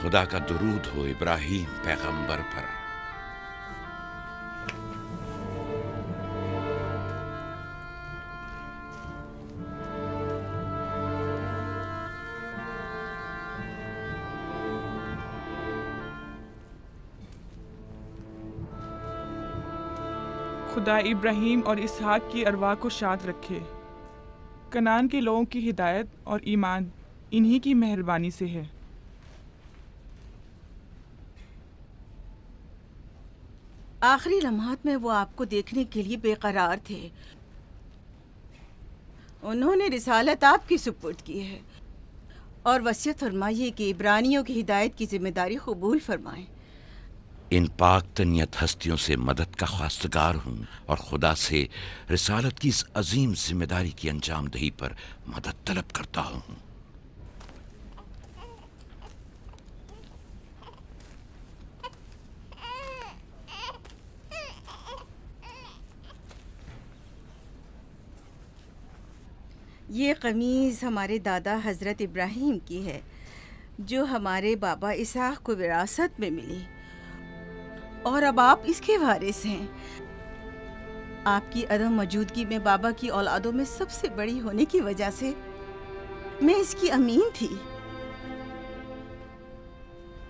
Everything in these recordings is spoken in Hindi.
खुदा का दुरूद हो इब्राहीम पैगंबर पर। खुदा इब्राहीम और इसहाक की अरवाह को शाद रखे। कनान के लोगों की हिदायत और ईमान इन्हीं की मेहरबानी से है। आखिरी लम्हात में वो आपको देखने के लिए बेकरार थे। उन्होंने रिसालत आपकी सुपुर्द की है और वसीयत फरमाइए कि इब्रानियों की हिदायत की जिम्मेदारी कबूल फरमाएं। इन पाक तनियत हस्तियों से मदद का ख्वास्तगार हूँ और खुदा से रिसालत की इस अजीम जिम्मेदारी की अंजामदही पर मदद तलब करता हूँ। ये कमीज़ हमारे दादा हज़रत इब्राहीम की है, जो हमारे बाबा इसहाक को विरासत में मिली, और अब आप इसके वारिस हैं। आपकी अदम मौजूदगी में बाबा की औलादों में सबसे बड़ी होने की वजह से मैं इसकी अमीन थी,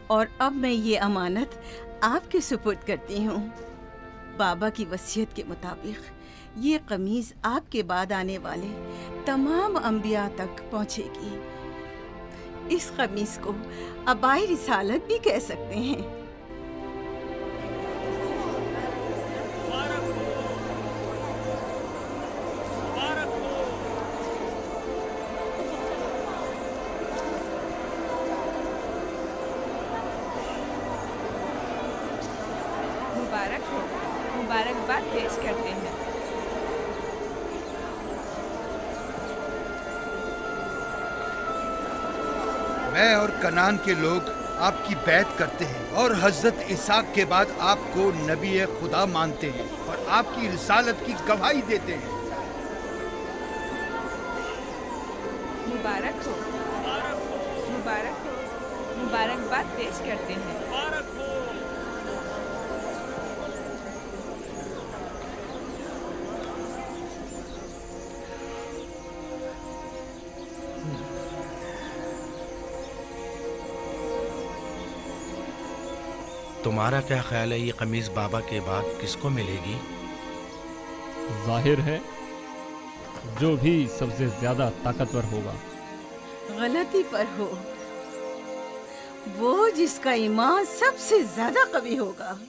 और अब मैं ये अमानत आपके सुपुर्द करती हूँ। बाबा की वसीयत के मुताबिक ये कमीज आपके बाद आने वाले तमाम अंबिया तक पहुँचेगी। इस कमीज को अबाई रिसालत भी कह सकते हैं। मुबारक हो, मुबारकबाद पेश करते हैं। मैं और कनान के लोग आपकी बैत करते हैं और हजरत इसहाक के बाद आपको नबी खुदा मानते हैं और आपकी रिसालत की गवाही देते हैं। मुबारक हो, मुबारक हो, मुबारकबाद पेश करते हैं। तुम्हारा क्या ख्याल है, ये कमीज बाबा के बाद किसको मिलेगी? जाहिर है जो भी सबसे ज्यादा ताकतवर होगा। गलती पर हो, वो जिसका ईमान सबसे ज्यादा कवी होगा।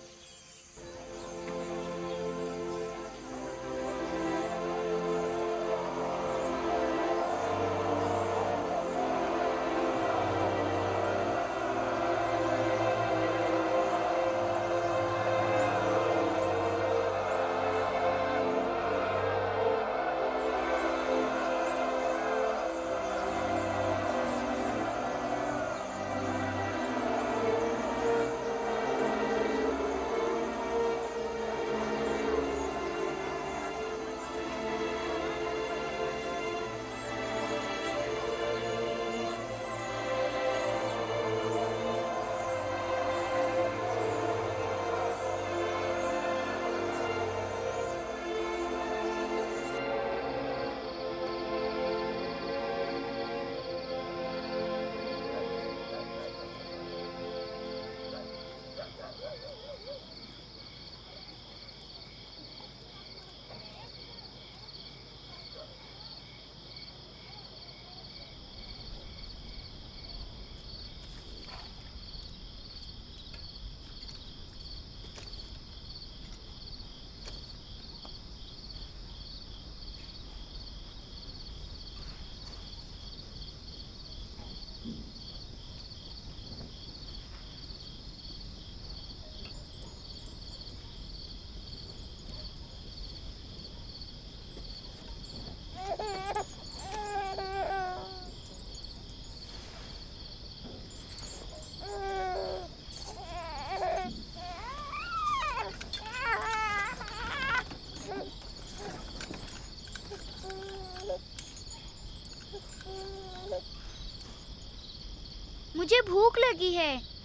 मुझे भूख लगी है।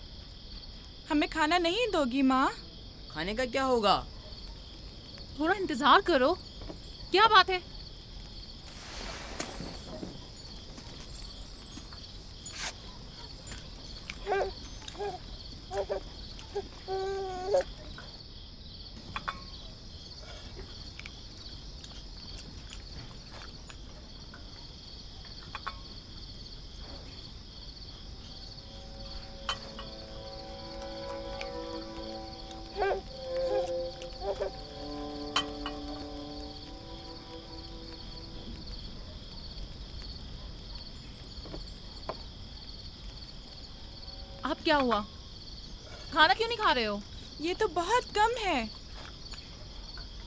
हमें खाना नहीं दोगी माँ? खाने का क्या होगा? थोड़ा इंतजार करो। क्या बात है? अब क्या हुआ? खाना क्यों नहीं खा रहे हो? ये तो बहुत कम है।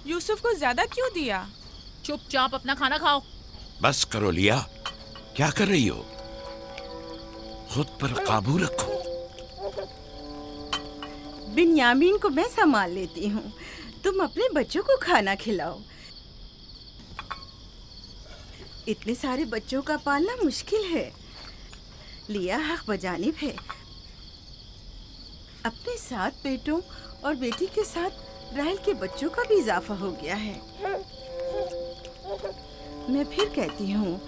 यूसुफ को ज्यादा क्यों दिया? चुपचाप अपना खाना खाओ। बस करो लिया, क्या कर रही हो? खुद पर काबू रखो। बिन्यामीन को मैं संभाल लेती हूँ, तुम अपने बच्चों को खाना खिलाओ। इतने सारे बच्चों का पालना मुश्किल है। लिया हक बजानिब है। अपने 7 बेटों और बेटी के साथ राहेल के बच्चों का भी इजाफा हो गया है। मैं फिर कहती हूँ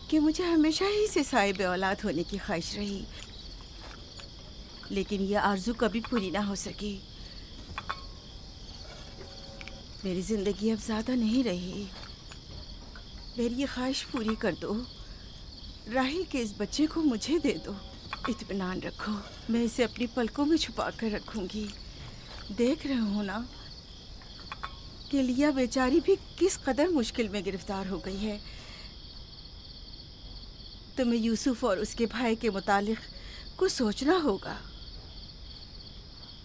कि मुझे हमेशा ही से साहिब औलाद होने की ख्वाहिश रही, लेकिन यह आरज़ू कभी पूरी ना हो सकी। मेरी जिंदगी अब ज़्यादा नहीं रही। मेरी ये ख्वाहिश पूरी कर दो। राहिल के इस बच्चे को मुझे दे दो। इत्मीनान रखो, मैं इसे अपनी पलकों में छुपा कर रखूंगी। देख रहे हो ना कि लिया बेचारी भी किस कदर मुश्किल में गिरफ्तार हो गई है। तुम्हें यूसुफ और उसके भाई के मुतालिक कुछ सोचना होगा।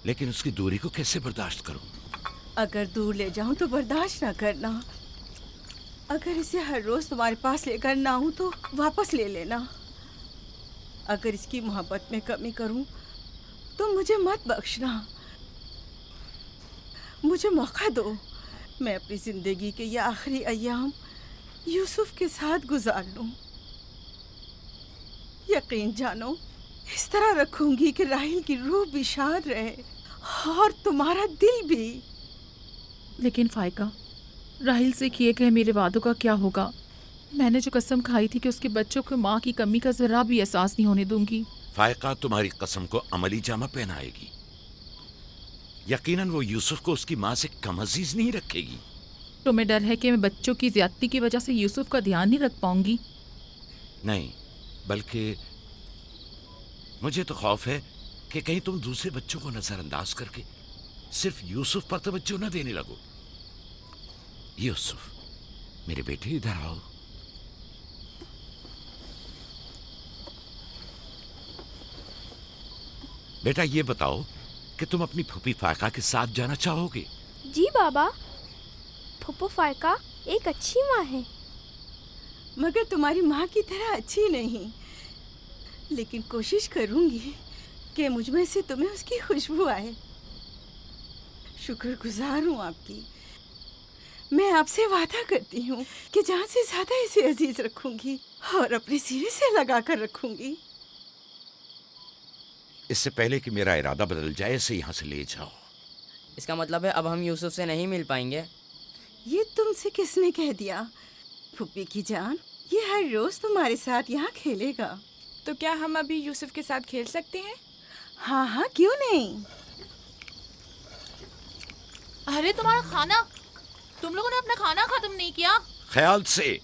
लेकिन उसकी दूरी को कैसे बर्दाश्त करूं? अगर दूर ले जाऊं तो बर्दाश्त ना करना। अगर इसे हर रोज तुम्हारे पास लेकर ना आऊं तो वापस ले लेना। अगर इसकी मोहब्बत में कमी करूं तो मुझे मत बख्शना। मुझे मौका दो, मैं अपनी जिंदगी के ये आखिरी अय्याम यूसुफ के साथ गुजार लूं। यकीन जानो, इस तरह रखूंगी कि राहिल की रूह भी शाद रहे और तुम्हारा दिल भी। लेकिन फायका, राहिल से किए गए मेरे वादों का क्या होगा? मैंने जो कसम खाई थी कि उसके बच्चों को माँ की कमी का जरा भी एहसास नहीं होने दूंगी। फायका तुम्हारी कसम को अमली जामा पहनाएगी। यकीनन वो यूसुफ को उसकी माँ से कम अजीज नहीं रखेगी। तुम्हें डर है कि मैं बच्चों की ज्यादती की वजह से यूसुफ का ध्यान नहीं रख पाऊंगी? नहीं, बल्कि मुझे तो खौफ है कि कहीं तुम दूसरे बच्चों को नजरअंदाज करके सिर्फ यूसुफ पर तवज्जो न देने लगो। यूसुफ, मेरे बेटे इधर आओ। बेटा, ये बताओ कि तुम अपनी फूफी फायका के साथ जाना चाहोगे? जी बाबा, फूफो फायका एक अच्छी माँ है। मगर तुम्हारी माँ की तरह अच्छी नहीं, लेकिन कोशिश करूंगी कि मुझ में से तुम्हें उसकी खुशबू आए। शुक्रगुजार हूँ आपकी। मैं आपसे वादा करती हूँ कि जान से ज्यादा इसे अजीज रखूंगी और अपने सीने से लगा कर रखूंगी। इससे पहले कि मेरा इरादा बदल जाए, इसे यहाँ से ले जाओ। इसका मतलब है अब हम यूसुफ से नहीं मिल पाएंगे? ये तुमसे किसने कह दिया? फूफी की जान, ये हर रोज तुम्हारे साथ यहाँ खेलेगा। तो क्या हम अभी यूसुफ के साथ खेल सकते हैं? हाँ हाँ, क्यों नहीं। अरे तुम्हारा खाना, तुम लोगों ने अपना खाना खत्म नहीं किया? ख्याल से।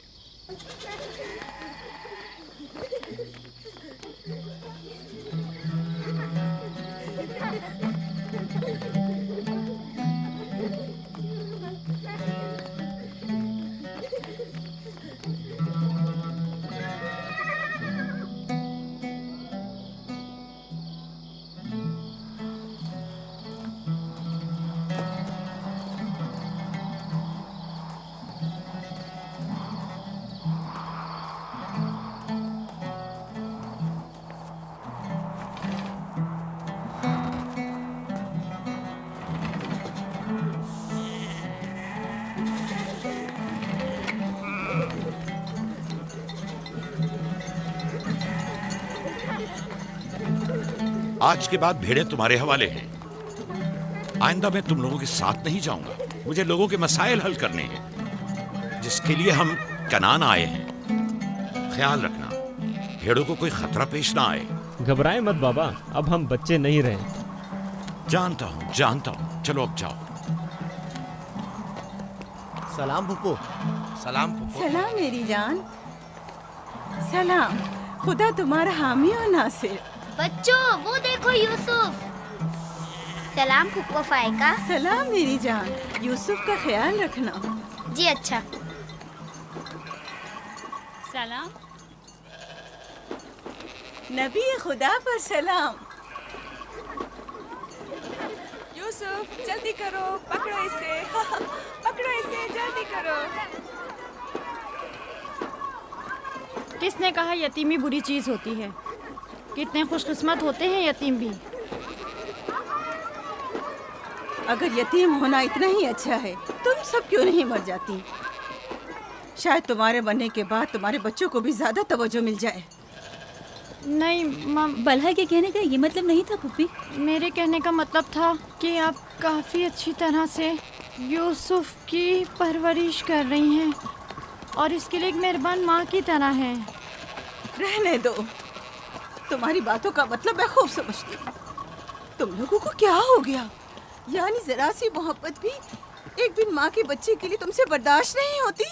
आज के बाद भेड़ें तुम्हारे हवाले हैं। आइंदा मैं तुम लोगों के साथ नहीं जाऊंगा। मुझे लोगों के मसाइल हल करने हैं, जिसके लिए हम कनान आए हैं। ख्याल रखना भेड़ों को कोई खतरा पेश ना आए। घबराए मत बाबा, अब हम बच्चे नहीं रहे। जानता हूँ। चलो अब जाओ। सलाम फुप्पो। सलाम फुप्पो। सलाम मेरी जान। सलाम। खुदा तुम्हारा हामी और नासिर। बच्चों वो देखो यूसुफ। सलाम फुप्पो फाइका। सलाम मेरी जान। यूसुफ का ख्याल रखना। जी अच्छा। सलाम। नबी खुदा पर सलाम। यूसुफ जल्दी करो, पकड़ो इसे। पकड़ो इसे, जल्दी करो। किसने कहा यतीमी बुरी चीज होती है? कितने खुशकिस्मत होते हैं यतीम भी। अगर यतीम होना इतना ही अच्छा है, तुम सब क्यों नहीं मर जाती? शायद तुम्हारे बनने के बाद तुम्हारे बच्चों को भी ज्यादा तवज्जो मिल जाए। नहीं मम, बल्हा के कहने का ये मतलब नहीं था पुप्पी। मेरे कहने का मतलब था कि आप काफ़ी अच्छी तरह से यूसुफ की परवरिश कर रही हैं और इसके लिए एक मेहरबान माँ की तरह हैं। रहने दो, तुम्हारी बातों का मतलब मैं खूब समझती हूँ। तुम लोगों को क्या हो गया? यानी जरा सी मोहब्बत भी एक बिन माँ के बच्चे के लिए तुमसे बर्दाश्त नहीं होती?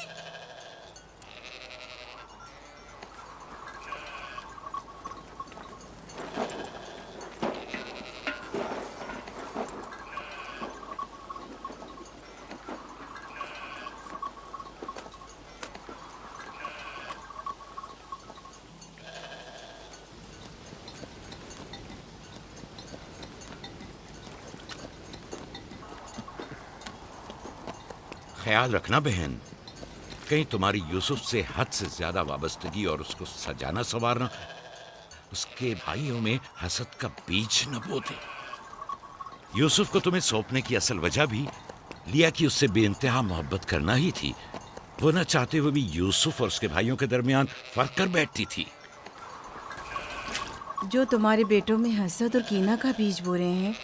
ख्याल रखना बहन, कहीं तुम्हारी यूसुफ से हद से ज्यादा वाबस्तगी और उसको सजाना संवारना उसके भाइयों में हसद का बीज न बो दे। यूसुफ को तुम्हें सौंपने की असल वजह भी लिया कि उससे बेइंतहा मोहब्बत करना ही थी। वो न चाहते हुए भी यूसुफ और उसके भाइयों के दरमियान फर्क कर बैठती थी। जो तुम्हारे बेटों में हसद और कीना का बीज बो रहे हैं,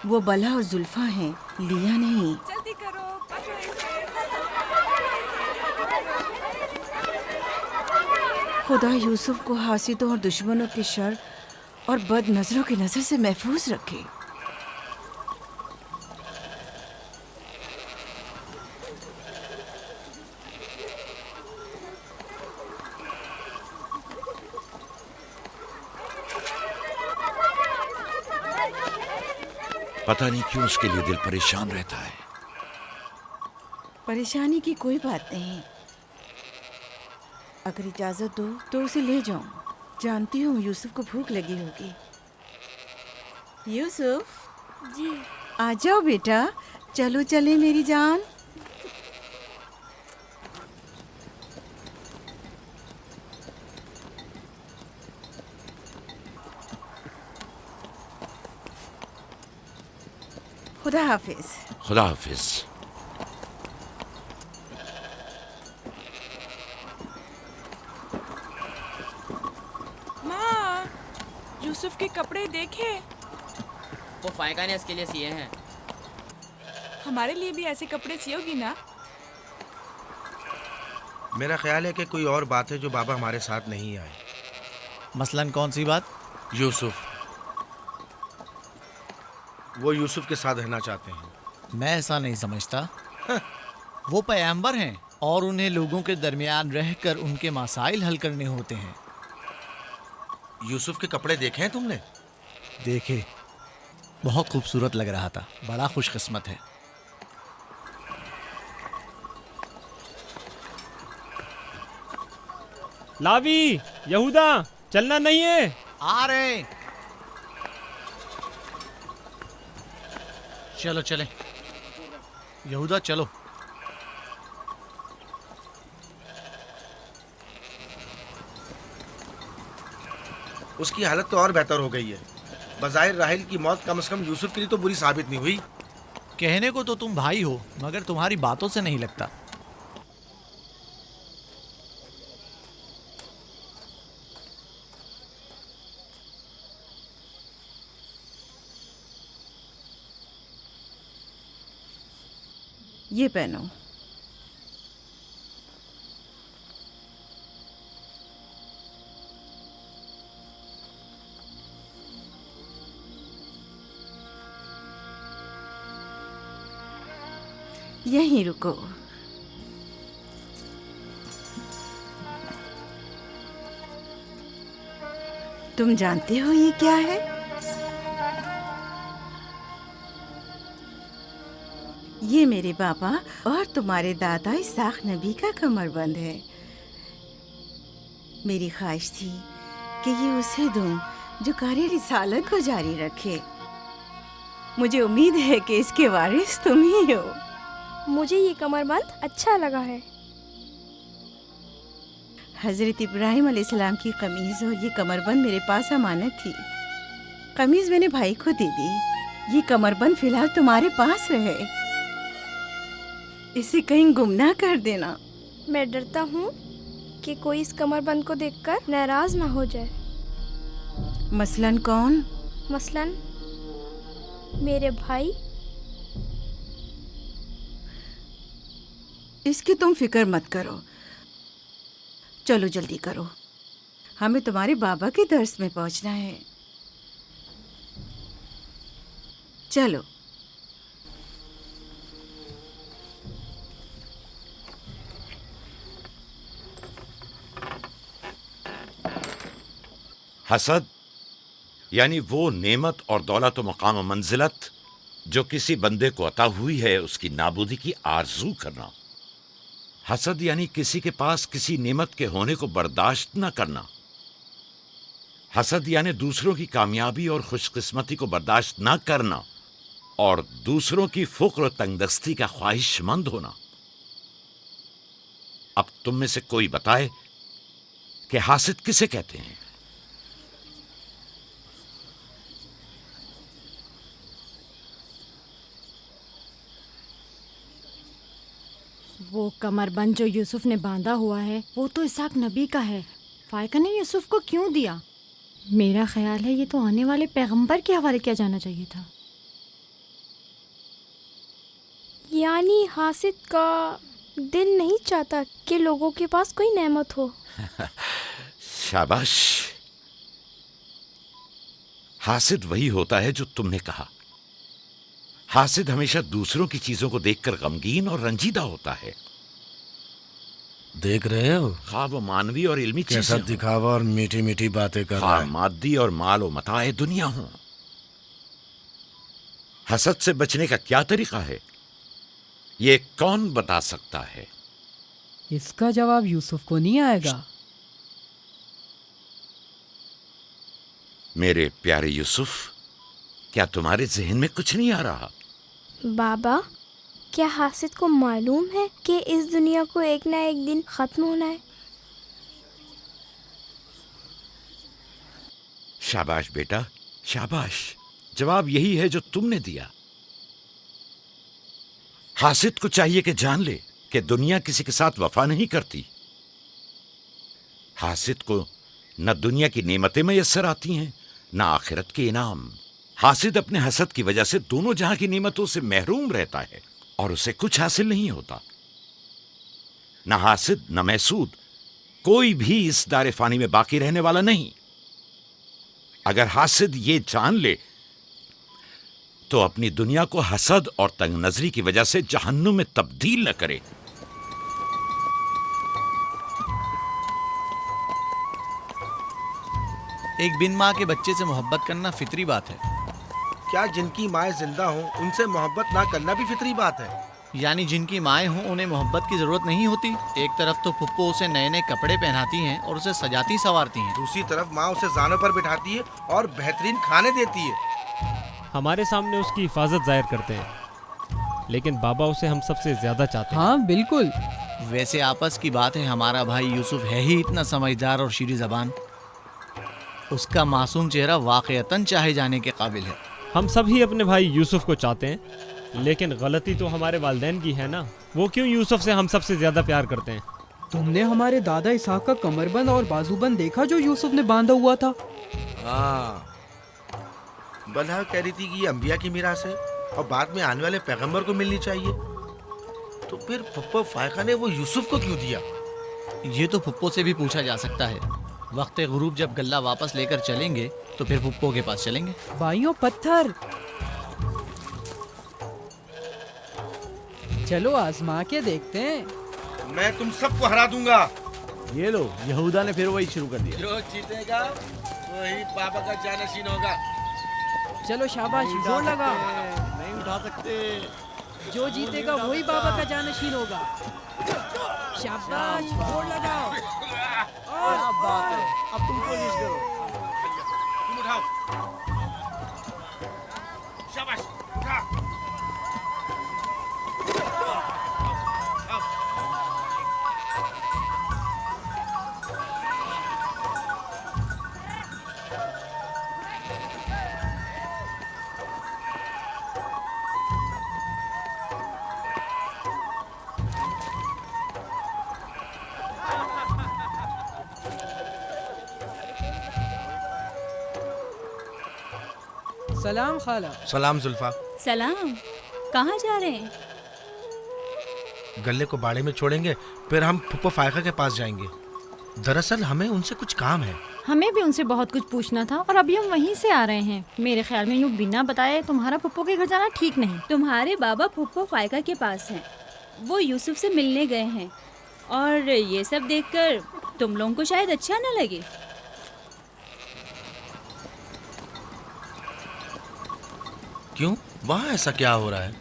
वो बला और जुल्फा हैं, लिया नहीं। जल्दी करो, पकड़ो इसे। खुदा यूसुफ को हासिदों और दुश्मनों के शर और बद नजरों की नजर से महफूज रखे। पता नहीं क्यों उसके लिए दिल परेशान रहता है। परेशानी की कोई बात नहीं। अगर इजाजत दो तो उसे ले जाऊं। जानती हूँ यूसुफ को भूख लगी होगी। यूसुफ जी। आ जाओ बेटा, चलो चले मेरी जान। खुदा हाफिज। खुदा हाफिज। माँ, यूसुफ के कपड़े देखे। वो फायका ने इसके लिए सिए हैं। हमारे लिए भी ऐसे कपड़े सियोगी ना? मेरा ख्याल है कि कोई और बात है जो बाबा हमारे साथ नहीं आए। मसलन कौन सी बात? यूसुफ। वो यूसुफ के साथ रहना चाहते हैं। मैं ऐसा नहीं समझता। वो पैगंबर हैं और उन्हें लोगों के दरमियान रहकर उनके मसाइल हल करने होते हैं। यूसुफ के कपड़े देखे हैं तुमने? देखे, बहुत खूबसूरत लग रहा था। बड़ा खुशकिस्मत है। लावी, यहूदा, चलना नहीं है। आ रहे। चलो चले। यहूदा चलो। उसकी हालत तो और बेहतर हो गई है। बज़ाहिर राहिल की मौत कम से कम यूसुफ के लिए तो बुरी साबित नहीं हुई। कहने को तो तुम भाई हो, मगर तुम्हारी बातों से नहीं लगता। ये पहनो। यहीं रुको। तुम जानते हो ये क्या है? ये मेरे बाबा और तुम्हारे दादा इसाक नबी का कमरबंद है। मेरी ख्वाहिश थी कि ये उसे दूं जो कार्य रिसालत को जारी रखे। मुझे उम्मीद है कि इसके वारिस तुम ही हो। मुझे ये कमरबंद अच्छा लगा है। हज़रत इब्राहिम अलैहिस्सलाम की कमीज़ और ये कमरबंद मेरे पास अमानत थी। कमीज़ मैंने भाई को दे दी। ये कमरबंद फिलहाल तुम्हारे पास रहे। इसे कहीं गुम ना कर देना। मैं डरता हूँ कि कोई इस कमरबंद को देखकर नाराज ना हो जाए। मसलन कौन? मसलन मेरे भाई। इसकी तुम फिक्र मत करो। चलो जल्दी करो, हमें तुम्हारे बाबा के दर्स में पहुंचना है। चलो। हसद यानी वो नेमत और दौलत व मकाम व मंजिलत जो किसी बंदे को अता हुई है, उसकी नाबूदी की आरजू करना। हसद यानी किसी के पास किसी नेमत के होने को बर्दाश्त न करना। हसद यानी दूसरों की कामयाबी और खुशकिस्मती को बर्दाश्त न करना और दूसरों की फुक्र और तंगदस्ती का ख्वाहिशमंद होना। अब तुम में से कोई बताए कि हासिद किसे कहते हैं? वो कमरबंद जो यूसुफ ने बांधा हुआ है वो तो इसाक नबी का है। फायका ने यूसुफ को क्यों दिया? मेरा ख्याल है ये तो आने वाले पैगंबर के हवाले किया जाना चाहिए था। यानी हासिद का दिल नहीं चाहता कि लोगों के पास कोई नेमत हो। शाबाश। हासिद वही होता है जो तुमने कहा। हासिद हमेशा दूसरों की चीजों को देखकर गमगीन और रंजीदा होता है। देख रहे हो हाँ, वो मानवी और इल्मी कैसा चीजें दिखावा और मीठी मीठी बातें कर रहा है। मादी और माल और मताए दुनिया हो। हसद से बचने का क्या तरीका है, ये कौन बता सकता है? इसका जवाब यूसुफ को नहीं आएगा। मेरे प्यारे यूसुफ, क्या तुम्हारे जहन में कुछ नहीं आ रहा? बाबा, क्या हासिद को मालूम है कि इस दुनिया को एक ना एक दिन खत्म होना है? शाबाश बेटा, शाबाश। जवाब यही है जो तुमने दिया। हासिद को चाहिए कि जान ले कि दुनिया किसी के साथ वफा नहीं करती। हासिद को न दुनिया की नेमतें मैसर आती हैं, न आखिरत के इनाम। हासिद अपने हसद की वजह से दोनों जहां की नेमतों से महरूम रहता है और उसे कुछ हासिल नहीं होता। न हासिद न महसूद, कोई भी इस दारे फानी में बाकी रहने वाला नहीं। अगर हासिद ये जान ले तो अपनी दुनिया को हसद और तंग नजरी की वजह से जहन्नुम में तब्दील न करे। एक बिन माँ के बच्चे से मोहब्बत करना फितरी बात है। क्या जिनकी माएँ जिंदा हों उनसे मोहब्बत ना करना भी फितरी बात है? यानी जिनकी माएँ हों उन्हें मोहब्बत की जरूरत नहीं होती। एक तरफ तो पुप्पो उसे नए नए कपड़े पहनाती हैं और उसे सजाती संवारती हैं, दूसरी तरफ माँ उसे जानों पर बिठाती है और बेहतरीन खाने देती है। हमारे सामने उसकी हिफाजत जाहिर करते हैं, लेकिन बाबा उसे हम सबसे ज्यादा चाहते हैं। हाँ बिल्कुल। वैसे आपस की बात है, हमारा भाई यूसुफ है ही इतना समझदार और शीरी ज़बान। उसका मासूम चेहरा वाकईतन चाहे जाने के काबिल है। हम सभी अपने भाई यूसुफ को चाहते हैं, लेकिन गलती तो हमारे वालिदैन की है ना। वो क्यों यूसुफ से हम सबसे ज्यादा प्यार करते हैं? तुमने हमारे दादा इसाक का कमरबंद और बाजूबंद देखा जो यूसुफ ने बांधा हुआ था? हाँ, बलहा कह रही थी कि ये अंबिया की मीरास है और बाद में आने वाले पैगंबर को मिलनी चाहिए। तो फिर फुप्पो फायका ने वो यूसुफ को क्यों दिया? ये तो फुप्पो से भी पूछा जा सकता है। वक्त गुरूब जब गल्ला वापस लेकर चलेंगे तो फिर फुप्पो के पास चलेंगे। भाइयों पत्थर, चलो आजमा के देखते हैं। मैं तुम सबको हरा दूंगा। ये लो, यहूदा ने फिर वही शुरू कर दिया। जो जीतेगा वही बाबा का जानशीन होगा। चलो शाबाश, जोर लगा। नहीं उठा सकते। जो जीतेगा वही बाबा का जानशीन होगा। शाबाश, जोर लगाओ। क्या बात है, अब तुम कोशिश करो। तुम उठाओ। शाबाश, उठा। सलाम खाला। सलाम जुल्फा। सलाम। कहाँ जा रहे हैं? गल्ले को बाड़े में छोड़ेंगे, फिर हम फुप्पो फायका के पास जाएंगे। दरअसल हमें उनसे कुछ काम है। हमें भी उनसे बहुत कुछ पूछना था और अभी हम वहीं से आ रहे हैं। मेरे ख्याल में यूँ बिना बताए तुम्हारा फुप्पो के घर जाना ठीक नहीं। तुम्हारे बाबा फुप्पो फायका के पास हैं। वो यूसुफ से मिलने गए हैं और ये सब देखकर तुम लोगों को शायद अच्छा न लगे। क्यों? वहाँ ऐसा क्या हो रहा है?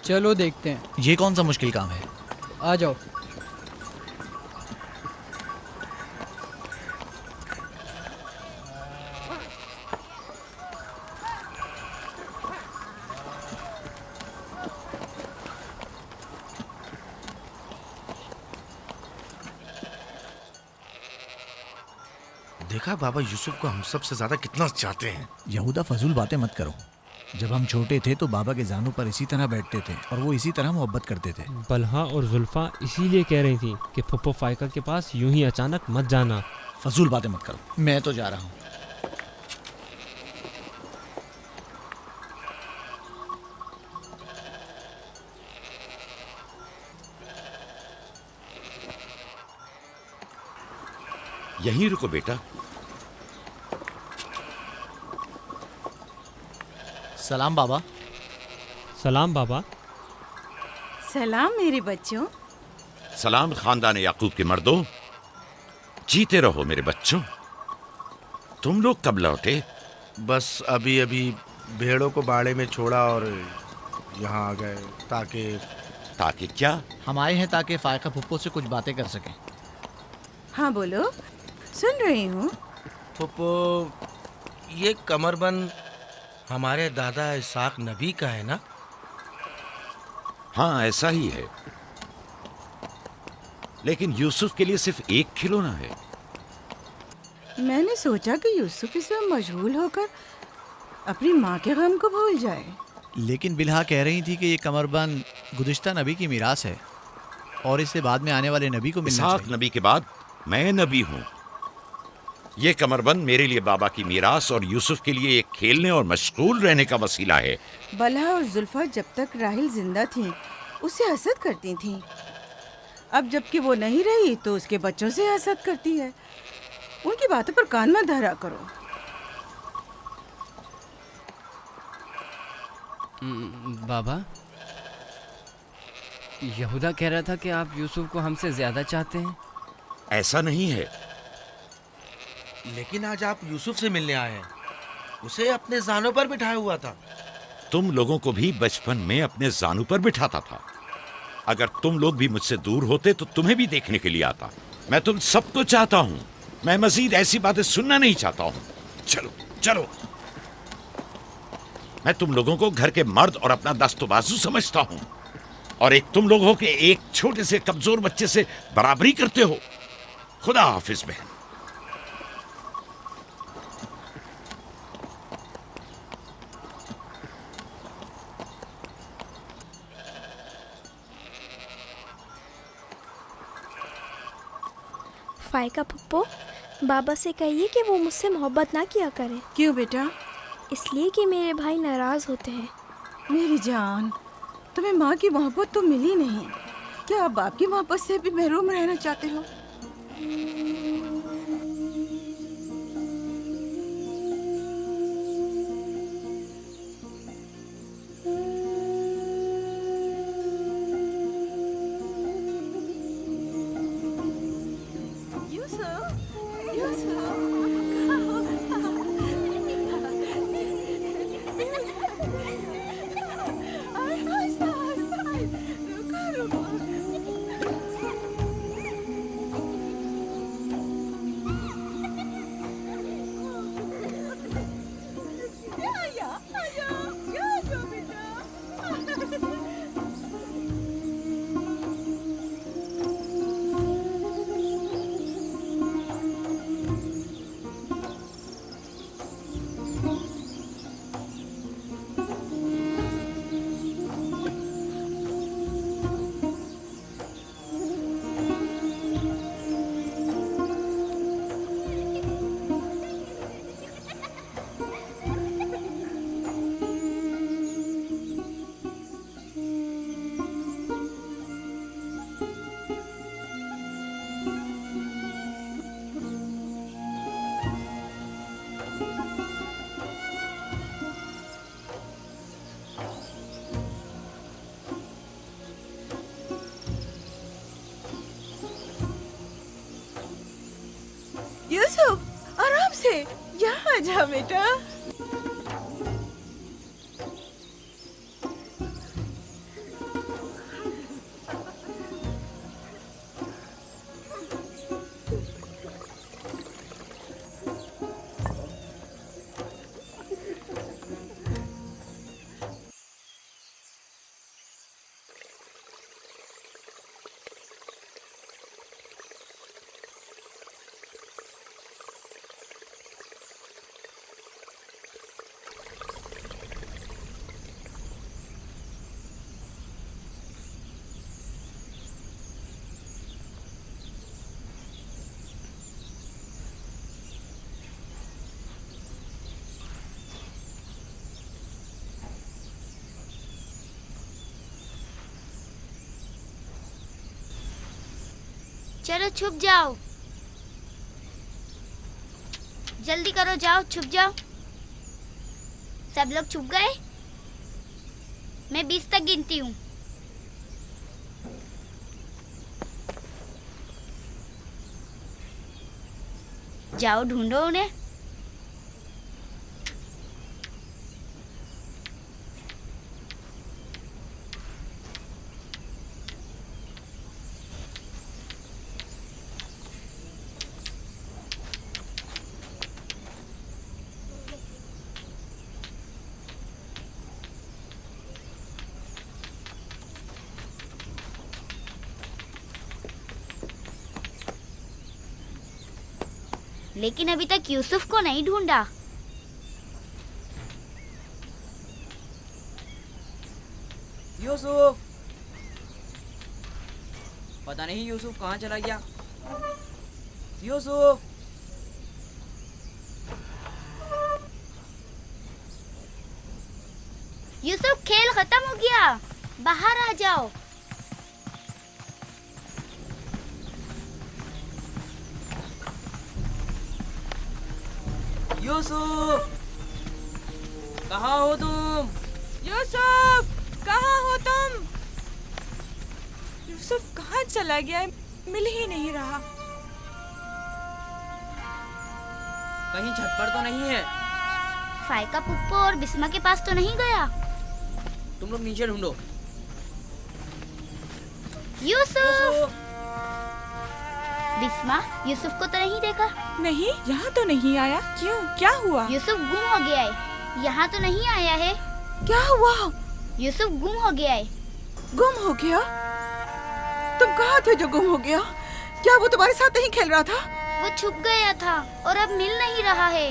चलो देखते हैं। ये कौन सा मुश्किल काम है? आ जाओ। देखा बाबा यूसुफ को हम सबसे ज्यादा कितना चाहते हैं। यहूदा फजूल बातें मत करो। जब हम छोटे थे तो बाबा के जानों पर इसी तरह बैठते थे और वो इसी तरह मोहब्बत करते थे। बलहा और जुल्फा इसीलिए कह रही थी कि फुप्पो फायका के पास यूं ही अचानक मत जाना। फजूल बातें मत करो, मैं तो जा रहा हूँ। यहीं रुको बेटा। सलाम बाबा। सलाम बाबा। सलाम मेरे बच्चों। सलाम खानदान याकूब के मर्दों। जीते रहो मेरे बच्चों। तुम लोग कब लौटे? बस अभी अभी भेड़ों को बाड़े में छोड़ा और यहाँ आ गए। ताकि क्या? हम आए हैं ताकि फायका फुप्पो से कुछ बातें कर सकें। हाँ बोलो, सुन रही हूँ। फुप्पो, ये कमरबंद हमारे दादा इसाक नबी का है ना? हाँ ऐसा ही है, लेकिन यूसुफ के लिए सिर्फ एक खिलौना है। मैंने सोचा कि यूसुफ इसमें मशगूल होकर अपनी माँ के गम को भूल जाए। लेकिन बिलहा कह रही थी कि ये कमरबंद गुज़िश्ता नबी की मीरास है और इससे बाद में आने वाले नबी को मिलना चाहिए। इसाक नबी के बाद मैं नबी हूँ। ये कमरबंद मेरे लिए बाबा की मीरास और यूसुफ के लिए एक खेलने और मशगूल रहने का वसीला है। बलहा और जुल्फा जब तक राहिल जिंदा थी उससे हसद करती थीं। अब जबकि वो नहीं रही तो उसके बच्चों से हसद करती है। उनकी बातों पर कान मत धरा करो। बाबा, यहूदा कह रहा था कि आप यूसुफ को हमसे ज्यादा चाहते हैं। ऐसा नहीं है। लेकिन आज आप यूसुफ से मिलने आए हैं। उसे अपने जानों पर बिठाया हुआ था। तुम लोगों को भी बचपन में अपने जानों पर बिठाता था। अगर तुम लोग भी मुझसे दूर होते तो तुम्हें भी देखने के लिए आता। मैं तुम सबको चाहता हूँ। मैं मजीद ऐसी बातें सुनना नहीं चाहता हूँ। चलो चलो। मैं तुम लोगों को घर के मर्द और अपना दस्तबाजू समझता हूँ, और एक तुम लोग हो कि एक छोटे से कमजोर बच्चे से बराबरी करते हो। खुदा हाफिज बहन। फायका पप्पो, बाबा से कहिए कि वो मुझसे मोहब्बत ना किया करे। क्यों बेटा? इसलिए कि मेरे भाई नाराज होते हैं। मेरी जान, तुम्हें माँ की मोहब्बत तो मिली नहीं। क्या आप बाप की मोहब्बत से भी महरूम रहना चाहते हो? यूसुफ, आराम से यहाँ आ जा बेटा। चलो छुप जाओ, जल्दी करो, जाओ छुप जाओ। सब लोग छुप गए? मैं 20 तक गिनती हूँ। जाओ ढूंढो उन्हें। लेकिन अभी तक यूसुफ को नहीं ढूंढा। यूसुफ, पता नहीं यूसुफ कहाँ चला गया। यूसुफ, यूसुफ खेल खत्म हो गया, बाहर आ जाओ। यूसुफ, कहाँ हो तुम? यूसुफ, कहाँ हो तुम? यूसुफ कहाँ चला गया है? मिल ही नहीं रहा। कहीं छत पर तो नहीं है? फाइका पुप्पो और बिस्मा के पास तो नहीं गया? तुम लोग नीचे ढूंढो। यूसुफ! बिस्मा, यूसुफ को तो नहीं देखा? नहीं, यहाँ तो नहीं आया। क्यों, क्या हुआ? यूसुफ गुम हो गया है, यहाँ तो नहीं आया है। क्या हुआ? यूसुफ गुम हो गया है। गुम हो गया? तुम कहाँ थे जो गुम हो गया? क्या वो तुम्हारे साथ नहीं खेल रहा था? वो छुप गया था और अब मिल नहीं रहा है।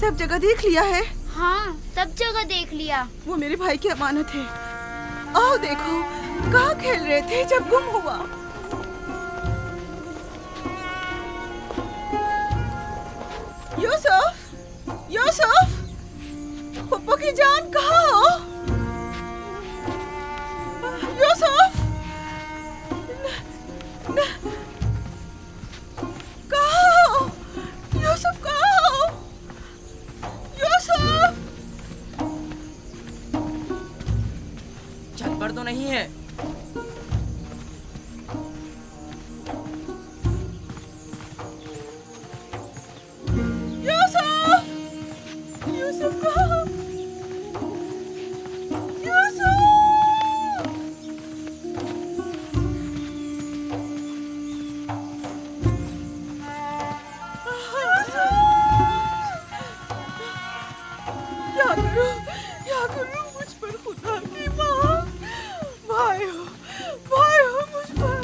सब जगह देख लिया है? हाँ, सब जगह देख लिया। वो मेरे भाई की अमानत है। आओ देखो, कहाँ खेल रहे थे जब गुम हुआ? यूसुफ, यूसुफ, पप्पू की जान कहाँ हो? यूसुफ, छत पर तो नहीं है? यूसुफ! यूसुफ कहाँ? यूसुफ! क्या करूं मुझ पर खुदा की माँ, भाई हो मुझ पर।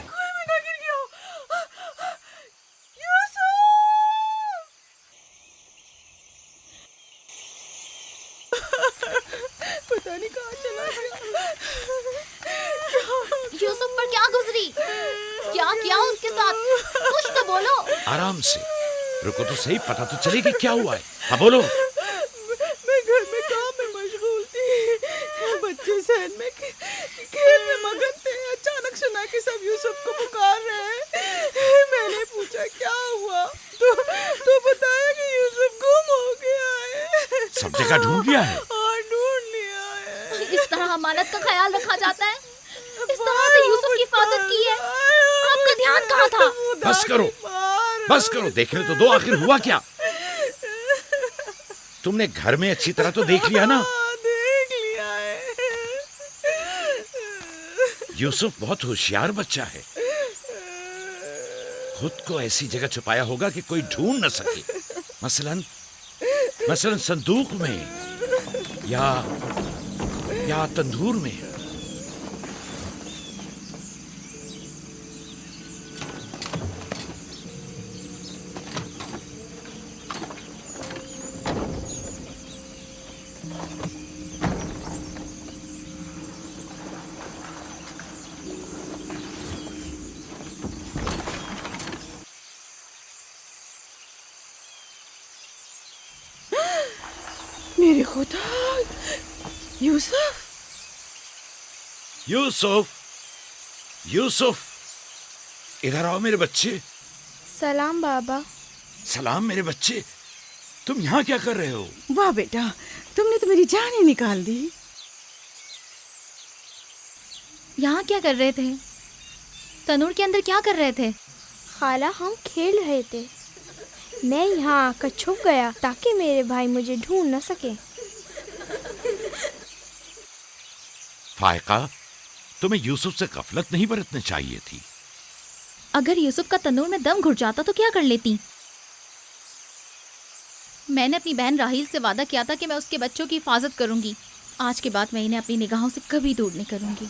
कुएं में ना गिर गया। यूसुफ! पता नहीं कहाँ चला गया। यूसुफ पर क्या गुजरी? क्या किया उसके साथ? कुछ तो बोलो। आराम से रुको तो सही, पता तो चले कि क्या हुआ है। हाँ बोलो। मैं घर में काम में मशगूल थी, बच्चे सहन में खेल में मगन थे। अचानक सुना कि सब यूसुफ को पुकार रहे हैं। मैंने पूछा क्या हुआ, तो बताया कि यूसुफ गुम हो गया है। सब जगह ढूंढ लिया है? हाँ, ढूंढ लिया है। इस तरह अमानत का ख्याल रखा जाता है? इस तरह से यूसुफ की हिफाजत की है? आपका ध्यान कहाँ था? बस करो, देखने तो दो, आखिर हुआ क्या? तुमने घर में अच्छी तरह तो देख लिया ना? देख लिया है। यूसुफ बहुत होशियार बच्चा है, खुद को ऐसी जगह छुपाया होगा कि कोई ढूंढ न सके। मसलन संदूक में या तंदूर में। मेरे खुदा, यूसुफ! यूसुफ, इधर आओ मेरे बच्चे। सलाम बाबा। सलाम मेरे बच्चे, तुम यहाँ क्या कर रहे हो? वाह बेटा, तुमने तो मेरी जान ही निकाल दी। यहाँ क्या कर रहे थे? तनूर के अंदर क्या कर रहे थे? खाला, हम खेल रहे थे। मैं यहाँ आकर छुप गया ताकि मेरे भाई मुझे ढूंढ न सके। फायका, तुम्हें यूसुफ से गफलत नहीं बरतनी चाहिए थी। अगर यूसुफ का तनूर में दम घुट जाता तो क्या कर लेती? मैंने अपनी बहन राहील से वादा किया था कि मैं उसके बच्चों की हिफाजत करूंगी। आज के बाद मैं इन्हें अपनी निगाहों से कभी दूर नहीं करूंगी।